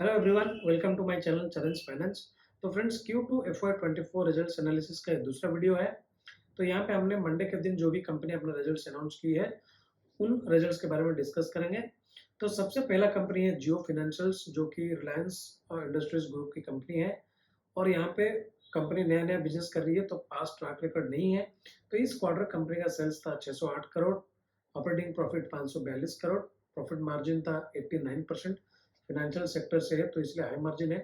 Hello everyone, welcome to my channel Charan's finance. तो friends, Q2 FY24 results analysis का दूसरा video है। तो यहाँ पे हमने मंडे के दिन जो भी कंपनी अपना रिजल्ट्स अनाउंस की है उन रिजल्ट्स के बारे में डिस्कस करेंगे। तो सबसे पहला कंपनी है जियो फाइनेंशियल्स, जो कि रिलायंस इंडस्ट्रीज ग्रुप की कंपनी है। और यहाँ पे कंपनी नया नया बिजनेस कर रही है, तो पास्ट ट्रैक रिकॉर्ड नहीं है। तो इस क्वार्टर कंपनी का सेल्स था 608 crore, operating profit 542 crore, profit margin था 89%। फाइनेंशियल सेक्टर से है तो इसलिए हाई मार्जिन है।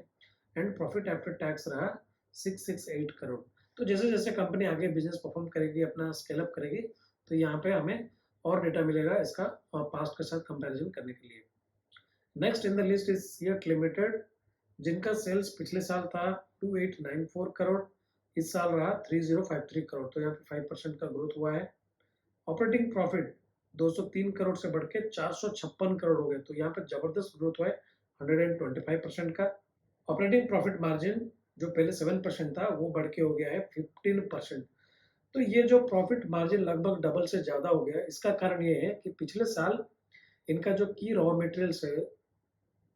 एंड प्रॉफिट आफ्टर टैक्स रहा 668 करोड़। तो जैसे जैसे कंपनी आगे बिजनेस परफॉर्म करेगी, अपना स्केल अप करेगी, तो यहाँ पे हमें और डेटा मिलेगा इसका पास्ट के साथ कंपैरिजन करने के लिए। Next in the list is CEAT limited, जिनका सेल्स पिछले साल था 2894 करोड़, इस साल रहा 3053 करोड़, तो यहाँ पे 5% का ग्रोथ हुआ है। ऑपरेटिंग प्रॉफिट 203 करोड़ से बढ़ के 456 करोड़ हो गए, तो यहाँ पे जबरदस्त ग्रोथ हुआ है 125% का। ऑपरेटिंग प्रॉफिट मार्जिन जो पहले 7% था वो बढ़ के हो गया है 15%। तो ये जो प्रॉफिट मार्जिन लगभग डबल से ज्यादा हो गया, इसका कारण ये है कि पिछले साल इनका जो की रॉ मटेरियल्स है,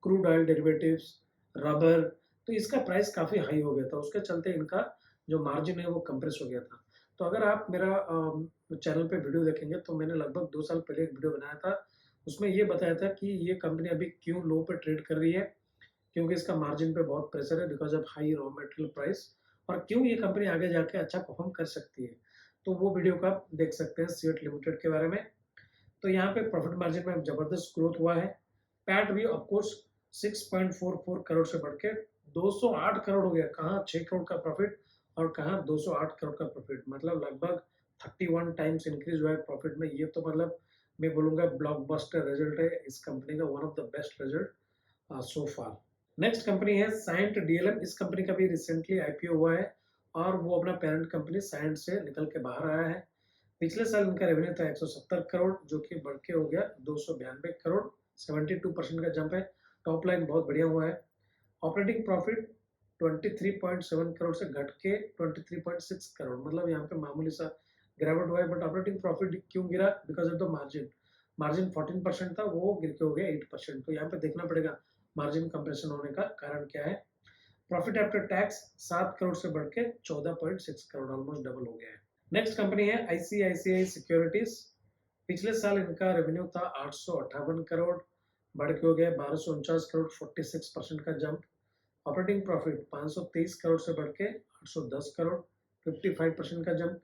क्रूड ऑयल डेरिवेटिव्स, रबर, तो इसका प्राइस काफ़ी हाई हो गया था, उसके चलते इनका जो मार्जिन है वो कंप्रेस हो गया था। तो अगर आप मेरा चैनल पे वीडियो देखेंगे तो मैंने लगभग 2 साल पहले एक वीडियो बनाया था, उसमें ये बताया था कि ये कंपनी अभी क्यों लो पे ट्रेड कर रही है, क्योंकि इसका मार्जिन पे बहुत प्रेशर है because of high raw material price, और क्यों ये कंपनी आगे जाके अच्छा परफॉर्म कर सकती है। तो वो वीडियो का आप देख सकते हैं सीएट लिमिटेड के बारे में। तो यहाँ पे प्रॉफिट मार्जिन में जबरदस्त ग्रोथ हुआ है। पैट भी ऑफकोर्स 6.44 करोड़ से बढ़ के 208 करोड़ हो गया। कहाँ 6 करोड़ का प्रॉफिट और कहाँ 208 करोड़ का प्रॉफिट, मतलब लगभग 31 टाइम्स इंक्रीज हुआ है प्रॉफिट में। ये तो मतलब मैं बोलूंगा ब्लॉकबस्टर रिजल्ट है इस कंपनी का, one of the best result so far. Next company है साइंट डीएलएम। इस कंपनी का भी रिसेंटली आईपीओ हुआ है और वो अपना पेरेंट कंपनी साइंट से निकल के बाहर आया है। पिछले साल इनका रेवेन्यू था 170 करोड़, जो कि बढ़ के हो गया 292 करोड़, 72% का जंप है। टॉप लाइन बहुत बढ़िया हुआ है। ऑपरेटिंग प्रॉफिट 23.7 करोड़ से घट के 23.6 करोड़, मतलब यहाँ पे मामूली सा गिरावट हुआ है। बट ऑपरेटिंग प्रॉफिट क्यों गिरा? Because of the margin. Margin 14% था, वो गिर के हो गया 8%। तो यहाँ पे देखना पड़ेगा मार्जिन कंप्रेशन होने का कारण क्या है। प्रॉफिट आफ्टर टैक्स 7 करोड़ से बढ़ के 14.6 करोड़, ऑलमोस्ट डबल हो गया है। नेक्स्ट कंपनी है आईसीआईसीआई सिक्योरिटीज। पिछले साल इनका रेवेन्यू था 858 करोड़, बढ़ के हो गया 1249 करोड़, 46% का जंप। ऑपरेटिंग प्रॉफिट 523 करोड़ से बढ़ के 810 करोड़, 55% का जंप।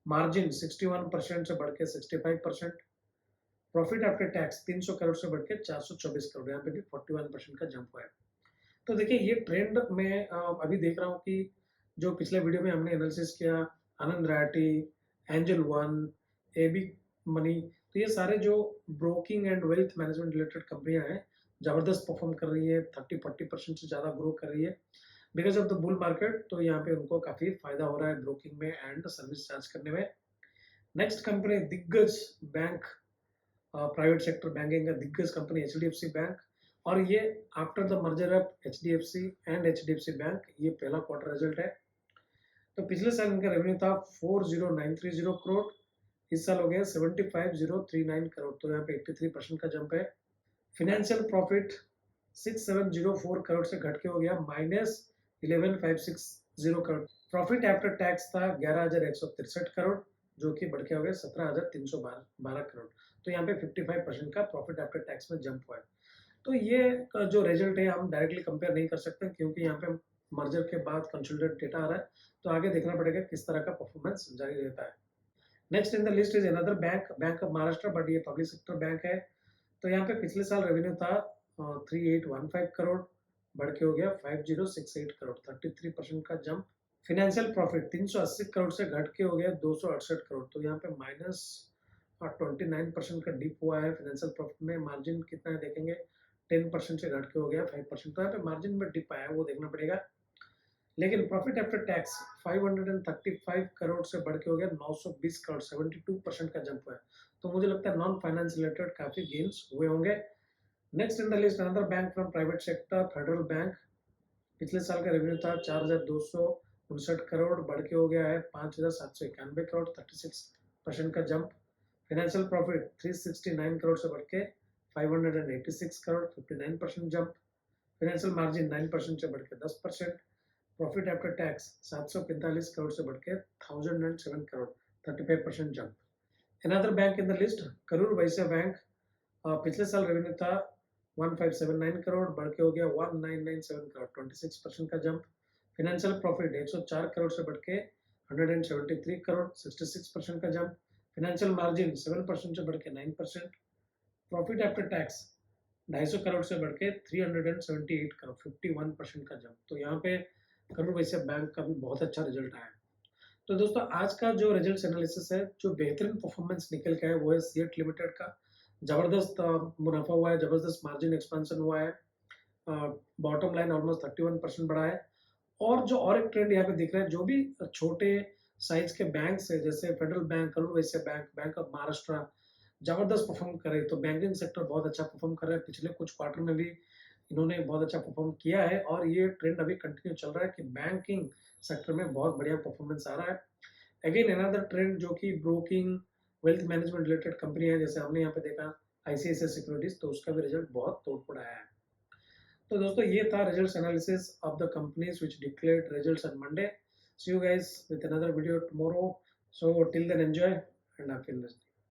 मार्जिन 61% से बढ़ के 65%। प्रॉफिट आफ्टर टैक्स 300 करोड़ से बढ़ के 424 करोड़, यहाँ पे भी 41% का जंप हुआ है। तो देखिए ये ट्रेंड मैं अभी देख रहा हूँ कि जो पिछले वीडियो में हमने एनालिसिस किया, Anand Rathi, Angel One, AB money, तो ये सारे जो broking and wealth management related कंपनियां हैं, जबरदस्त परफॉर्म कर रही है, 30-40% से ज़्यादा ग्रो कर रही है because of the bull market. तो यहाँ पे उनको काफ़ी फायदा हो रहा है ब्रोकिंग में एंड सर्विस चार्ज करने में। नेक्स्ट कंपनी दिग्गज बैंक, प्राइवेट सेक्टर बैंकिंग का दिग्गज कंपनी एचडीएफसी बैंक। और ये after the merger of HDFC and HDFC bank, ये पहला क्वार्टर रिजल्ट है। तो पिछले साल इनका रेवेन्यू था 40930 करोड़, इस साल हो गया 75039 करोड़, तो यहाँ पे 83% का जंप है। फिनेंशियल प्रॉफिट 6704 करोड़ से घट के हो गया -11560 करोड़। प्रॉफिट आफ्टर टैक्स था 11163 करोड़, जो कि बढ़ के हो गया 17312 करोड़। तो यहाँ पे 55% का प्रॉफिट आफ्टर टैक्स में जंप हुआ है। तो ये जो रिजल्ट है हम डायरेक्टली कंपेयर नहीं कर सकते, क्योंकि यहाँ पे मर्जर के बाद कंसोलिडेटेड डेटा आ रहा है, तो आगे देखना पड़ेगा किस तरह का परफॉर्मेंस जारी रहता है। Next in the list is another bank, bank of Maharashtra, but ये पब्लिक सेक्टर बैंक है। तो यहाँ पे पिछले साल रेवेन्यू था 3815 करोड़, बढ़ के हो गया 5068 करोड़, 33% का जंप। फिनेंशियल प्रॉफिट 380 करोड़ से घट के हो गया 268 करोड़, तो यहाँ पे -29% का डिप हुआ है फिनेंशियल प्रॉफिट में। मार्जिन कितना है देखेंगे, 10% से घट के हो गया 5%, तो यहाँ पे मार्जिन में डिप आया है, वो देखना पड़ेगा। लेकिन प्रॉफिट आफ्टर टैक्स 535 करोड़ से बढ़ के हो गया 920 करोड़, 72% का जंप हुआ है। तो मुझे लगता है नॉन फाइनेंस रिलेटेड काफी गेन्स हुए होंगे। Next in the list another bank from private sector, federal bank. पिछले साल का रेवेन्यू था 4259 करोड़, बढ़ के हो गया है 5791 करोड़, 36% का जंप। फाइनेंशियल प्रॉफिट 369 करोड़ से बढ़ के 586 करोड़, 59% जंप। फाइनेंशियल मार्जिन 9% से बढ़ के 10%, प्रॉफिट आफ्टर टैक्स 745 करोड़ से बढ़ के 1007 crore, 35% jump. Another bank in the list Karur Vysya bank, पिछले साल रेवेन्यू था 1579 करोड़, बढ़ के हो गया 1997 करोड़, 26% का जंप। फाइनेंशियल प्रॉफिट 104 करोड़ से बढ़ के 173 करोड़, 66% का जंप। फाइनेंशियल मार्जिन 7% से बढ़ के 9%। प्रॉफिट आफ्टर टैक्स 250 करोड़ से बढ़ के 378 करोड़, 51% का जंप। तो यहाँ पे करूर वैश्य बैंक का भी बहुत अच्छा रिजल्ट आया। तो दोस्तों आज का जो रिजल्ट एनालिसिस है, जो बेहतरीन परफॉर्मेंस निकल के है वो है सीएट लिमिटेड का। जबरदस्त मुनाफा हुआ है, जबरदस्त मार्जिन एक्सपेंशन हुआ है, बॉटम लाइन ऑलमोस्ट 31% बढ़ा है। और जो और एक ट्रेंड यहाँ पे दिख रहा है, जो भी छोटे साइज के बैंक है जैसे federal bank, Karur Vysya bank, bank of Maharashtra जबरदस्त परफॉर्म करे। तो बैंकिंग सेक्टर बहुत अच्छा परफॉर्म कर रहा है, पिछले कुछ क्वार्टर में भी इन्होंने बहुत अच्छा परफॉर्म किया है और ये ट्रेंड अभी कंटिन्यू चल रहा है कि बैंकिंग सेक्टर में बहुत बढ़िया परफॉर्मेंस आ रहा है। अगेन अनदर ट्रेंड जो कि broking wealth management related company है, जैसे हमने यहाँ पे देखा आईसीआईसीआई सिक्योरिटीज, तो उसका भी रिजल्ट बहुत तोड़फोड़ आया है। तो दोस्तों ये था results analysis of the companies which declared results on Monday. See you guys with another video tomorrow. So till then enjoy and have fun listening.